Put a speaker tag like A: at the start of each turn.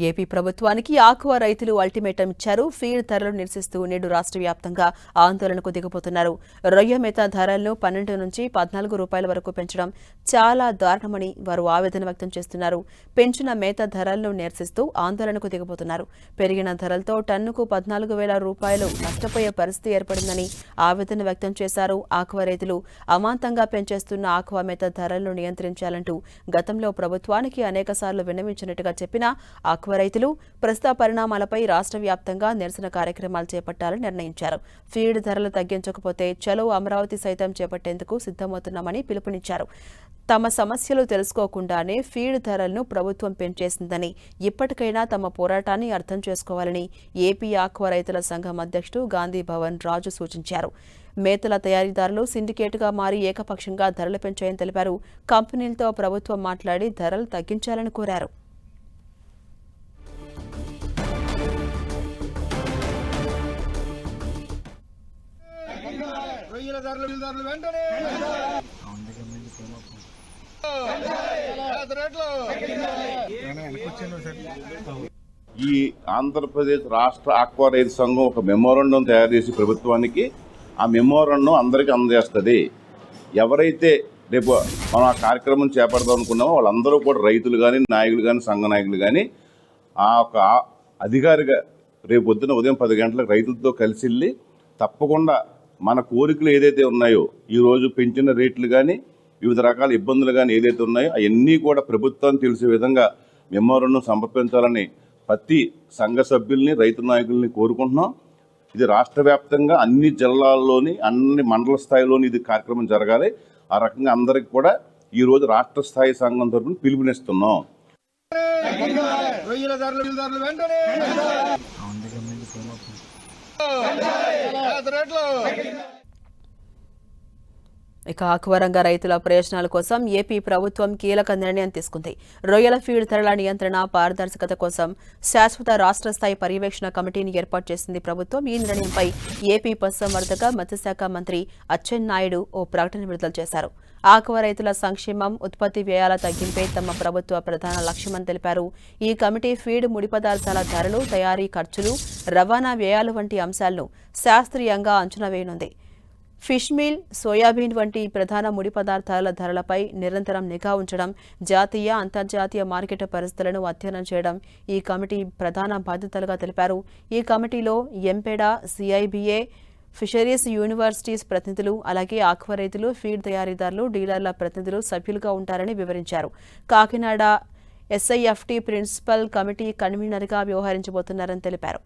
A: AP ప్రభుత్వానికి aqua రైతులు ultimatum ఇచ్చారు. ఫీడ్ ధరలు నిరసిస్తూ నేడు రాష్ట్ర వ్యాప్తంగా ఆందోళనకు దిగబోతున్నారు. రొయ్య మేత ధరలను 12 నుంచి 14 రూపాయల వరకు పెంచడం చాలా దారుణమని వారు ఆవేదన వ్యక్తం చేస్తున్నారు. పెంచిన మేత ధరలను నిరసిస్తూ ఆందోళనకు దిగబోతున్నారు. పెరిగిన ధరలతో టన్నుకు 14,000 రూపాయలు నష్టపోయే పరిస్థితి ఏర్పడిందని ఆవేదన వ్యక్తం చేశారు. ఆక్వా రైతులు అమాంతంగా పెంచేస్తున్న ఆక్వా మేత ధరలను నియంత్రించాలంటూ గతంలో ప్రభుత్వానికి అనేకసార్లు విన్నవించినట్టుగా చెప్పినా రైతులు ప్రస్తుత పరిణామాలపై రాష్ట్ర వ్యాప్తంగా నిరసన కార్యక్రమాలు చేపట్టాలని నిర్ణయించారు. ఫీడ్ ధరలు తగ్గించకపోతే చలో అమరావతి సైతం చేపట్టేందుకు సిద్ధమవుతున్నామని పిలుపునిచ్చారు. తమ సమస్యలు తెలుసుకోకుండానే ఫీడ్ ధరలను ప్రభుత్వం పెంచేసిందని, ఇప్పటికైనా తమ పోరాటాన్ని అర్థం చేసుకోవాలని ఏపీ ఆక్వా రైతుల సంఘం అధ్యక్షుడు గాంధీ భవన్ రాజు సూచించారు. మేతల తయారీదారులు సిండికేట్గా మారి ఏకపక్షంగా ధరలు పెంచాయని తెలిపారు. కంపెనీలతో ప్రభుత్వం మాట్లాడి ధరలు తగ్గించాలని కోరారు.
B: ఈ ఆంధ్రప్రదేశ్ రాష్ట్ర ఆక్వా రైతు సంఘం ఒక మెమోరాండం తయారు చేసి ప్రభుత్వానికి ఆ మెమోరాండం అందరికీ అందజేస్తుంది. ఎవరైతే రేపు మనం ఆ కార్యక్రమం చేపడదాం అనుకున్నామో వాళ్ళందరూ కూడా రైతులు కానీ, నాయకులు కానీ, సంఘ నాయకులు కానీ ఆ ఒక అధికారిగా రేపు పొద్దున ఉదయం 10 గంటలకు రైతులతో కలిసి వెళ్ళి తప్పకుండా మన కోరికలు ఏదైతే ఉన్నాయో, ఈరోజు పెంచిన రేట్లు కానీ, వివిధ రకాల ఇబ్బందులు కానీ ఏదైతే ఉన్నాయో అవన్నీ కూడా ప్రభుత్వానికి తెలిసే విధంగా మెమోరాండం సమర్పించాలని ప్రతి సంఘ సభ్యుల్ని, రైతు నాయకుల్ని కోరుకుంటున్నాం. ఇది రాష్ట్ర వ్యాప్తంగా అన్ని జిల్లాల్లోని, అన్ని మండల స్థాయిలోని ఇది కార్యక్రమం జరగాలి. ఆ రకంగా అందరికి కూడా ఈరోజు రాష్ట్ర స్థాయి సంఘం తరఫున పిలుపునిస్తున్నాం.
A: ఇక ఆక్వా రంగ రైతుల ప్రయోజనాల కోసం ఏపీ ప్రభుత్వం కీలక నిర్ణయం తీసుకుంది. రొయ్యల ఫీడ్ ధరల నియంత్రణ, పారదర్శకత కోసం శాశ్వత రాష్ట్ర స్థాయి పర్యవేక్షణ కమిటీని ఏర్పాటు చేసింది ప్రభుత్వం. ఈ నిర్ణయంపై ఏపీ పశుసంవర్ధక మత్స్యశాఖ మంత్రి అచ్చెన్నాయుడు ఓ ప్రకటన విడుదల చేశారు. ఆక్వా రైతుల సంక్షేమం, ఉత్పత్తి వ్యయాల తగ్గింపే తమ ప్రభుత్వ ప్రధాన లక్ష్యమని తెలిపారు. ఈ కమిటీ ఫీడ్ ముడి పదార్థాల ధరలు, తయారీ ఖర్చులు, రవాణా వ్యయాలు వంటి అంశాలను శాస్త్రీయంగా అంచనా వేయనుంది. ఫిష్ మీల్, సోయాబీన్ వంటి ప్రధాన ముడి పదార్థాల ధరలపై నిరంతరం నిఘా ఉంచడం, జాతీయ, అంతర్జాతీయ మార్కెట్ పరిస్థితులను అధ్యయనం చేయడం ఈ కమిటీ ప్రధాన బాధ్యతలుగా తెలిపారు. ఈ కమిటీలో ఎంపెడా, సిఐబిఏ, ఫిషరీస్ యూనివర్సిటీస్ ప్రతినిధులు, అలాగే ఆక్వా రైతులు, ఫీడ్ తయారీదారులు, డీలర్ల ప్రతినిధులు సభ్యులుగా ఉంటారని వివరించారు. కాకినాడ ఎస్ఐఎఫ్టీ ప్రిన్సిపల్ కమిటీ కన్వీనర్గా వ్యవహరించబోతున్నారని తెలిపారు.